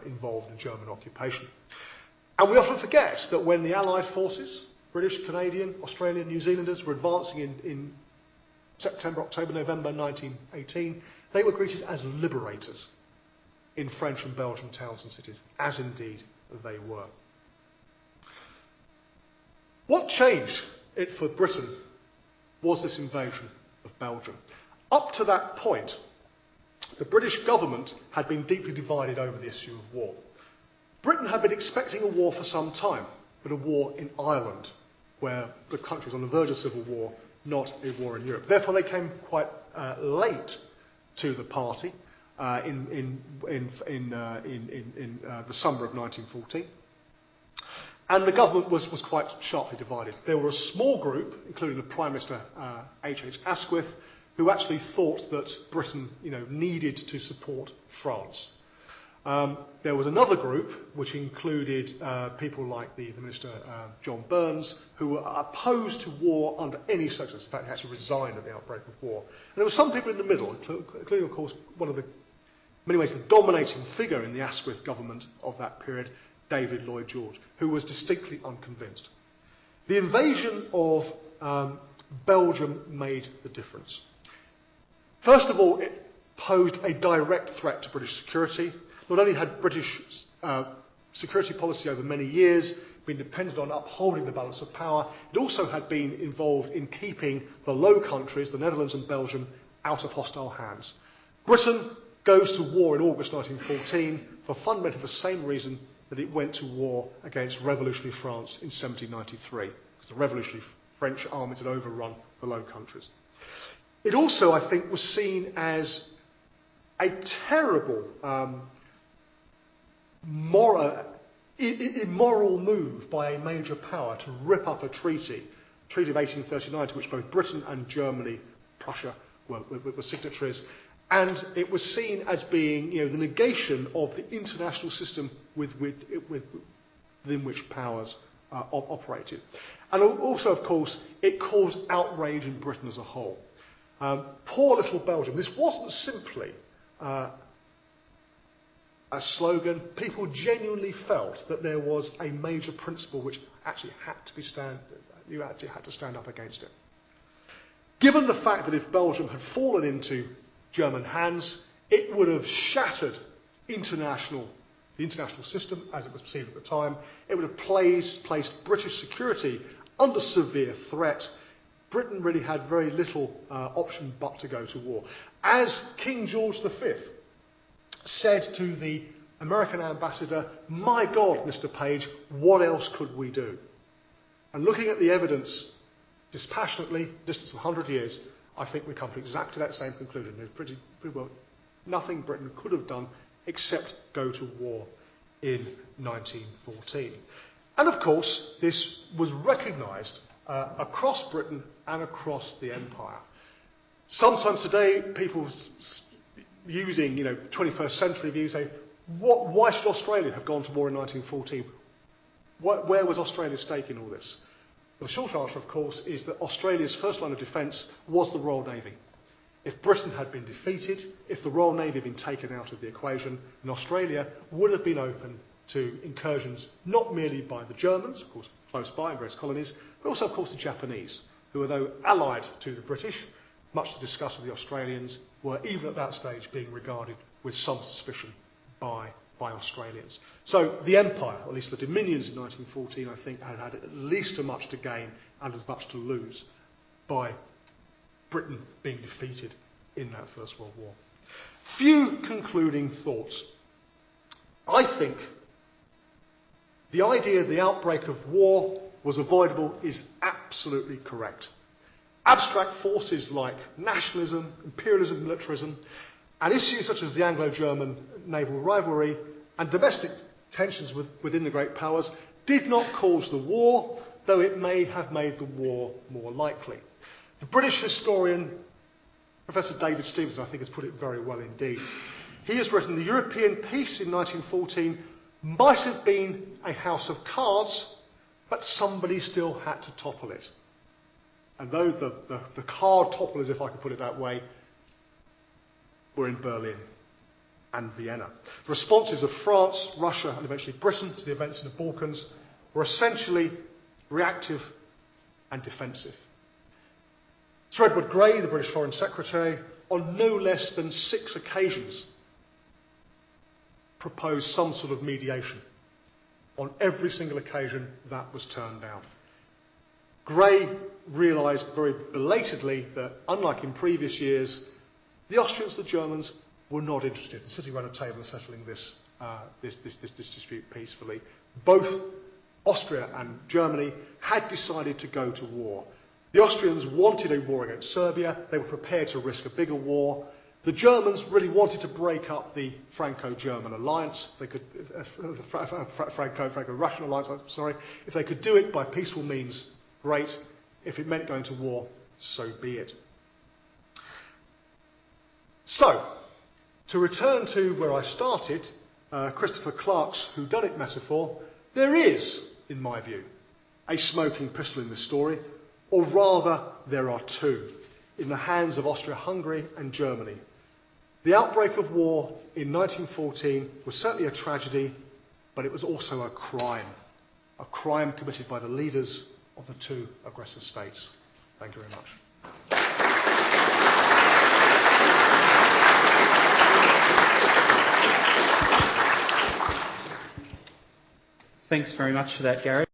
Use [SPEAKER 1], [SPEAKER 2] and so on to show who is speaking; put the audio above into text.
[SPEAKER 1] involved in German occupation. And we often forget that when the Allied forces, British, Canadian, Australian, New Zealanders, were advancing in September, October, November 1918, they were greeted as liberators in French and Belgian towns and cities, as indeed they were. What changed it for Britain was this invasion of Belgium. Up to that point, the British government had been deeply divided over the issue of war. Britain had been expecting a war for some time, but a war in Ireland, where the country was on the verge of civil war, not a war in Europe. Therefore, they came quite late to the party in the summer of 1914. And the government was quite sharply divided. There were a small group, including the Prime Minister H.H. Asquith, who actually thought that Britain needed to support France. There was another group, which included people like the Minister John Burns, who were opposed to war under any circumstances. In fact, they actually resigned at the outbreak of war. And there were some people in the middle, including, of course, one of the, in many ways, the dominating figure in the Asquith government of that period, David Lloyd George, who was distinctly unconvinced. The invasion of Belgium made the difference. First of all, it posed a direct threat to British security. Not only had British security policy over many years been dependent on upholding the balance of power, it also had been involved in keeping the Low Countries, the Netherlands and Belgium, out of hostile hands. Britain goes to war in August 1914 for fundamentally the same reason that it went to war against revolutionary France in 1793, because the revolutionary French armies had overrun the Low Countries. It also, I think, was seen as a terrible immoral move by a major power to rip up a treaty of 1839, to which both Britain and Germany, Prussia, were signatories. And it was seen as being the negation of the international system within which powers operated. And also, of course, it caused outrage in Britain as a whole. Poor little Belgium. This wasn't simply a slogan. People genuinely felt that there was a major principle which actually you actually had to stand up against it. Given the fact that if Belgium had fallen into German hands, it would have shattered the international system as it was perceived at the time. It would have placed British security under severe threat. Britain really had very little option but to go to war. As King George V said to the American ambassador, "My God, Mr. Page, what else could we do?" And looking at the evidence dispassionately, distance of 100 years, I think we come to exactly that same conclusion. There's pretty well nothing Britain could have done except go to war in 1914. And of course, this was recognised across Britain and across the empire. Sometimes today, people using 21st century views say, why should Australia have gone to war in 1914? Where was Australia's stake in all this? The short answer, of course, is that Australia's first line of defence was the Royal Navy. If Britain had been defeated, if the Royal Navy had been taken out of the equation, then Australia would have been open to incursions not merely by the Germans, of course, close by in various colonies, but also, of course, the Japanese, who, although allied to the British, much to the disgust of the Australians, were even at that stage being regarded with some suspicion by Australians. So the empire, or at least the dominions in 1914, I think, had at least as much to gain and as much to lose by Britain being defeated in that First World War. Few concluding thoughts. I think the idea the outbreak of war was avoidable is absolutely correct. Abstract forces like nationalism, imperialism, militarism, and issues such as the Anglo-German naval rivalry and domestic tensions within the great powers did not cause the war, though it may have made the war more likely. The British historian, Professor David Stevenson, I think has put it very well indeed. He has written, the European peace in 1914 might have been a house of cards, but somebody still had to topple it. And though the card topplers, if I could put it that way, were in Berlin. and Vienna. The responses of France, Russia and eventually Britain to the events in the Balkans were essentially reactive and defensive. Sir Edward Grey, the British Foreign Secretary, on no less than 6 occasions proposed some sort of mediation. On every single occasion, that was turned down. Grey realised very belatedly that, unlike in previous years, the Austrians and the Germans were not interested in sitting around a table and settling this dispute peacefully. Both Austria and Germany had decided to go to war. The Austrians wanted a war against Serbia. They were prepared to risk a bigger war. The Germans really wanted to break up the Franco-German alliance. They could, Franco-Russian alliance, sorry. If they could do it by peaceful means, great. If it meant going to war, so be it. So, to return to where I started, Christopher Clark's whodunit metaphor, there is, in my view, a smoking pistol in this story, or rather, there are 2, in the hands of Austria-Hungary and Germany. The outbreak of war in 1914 was certainly a tragedy, but it was also a crime committed by the leaders of the 2 aggressor states. Thank you very much.
[SPEAKER 2] Thanks very much for that, Gary.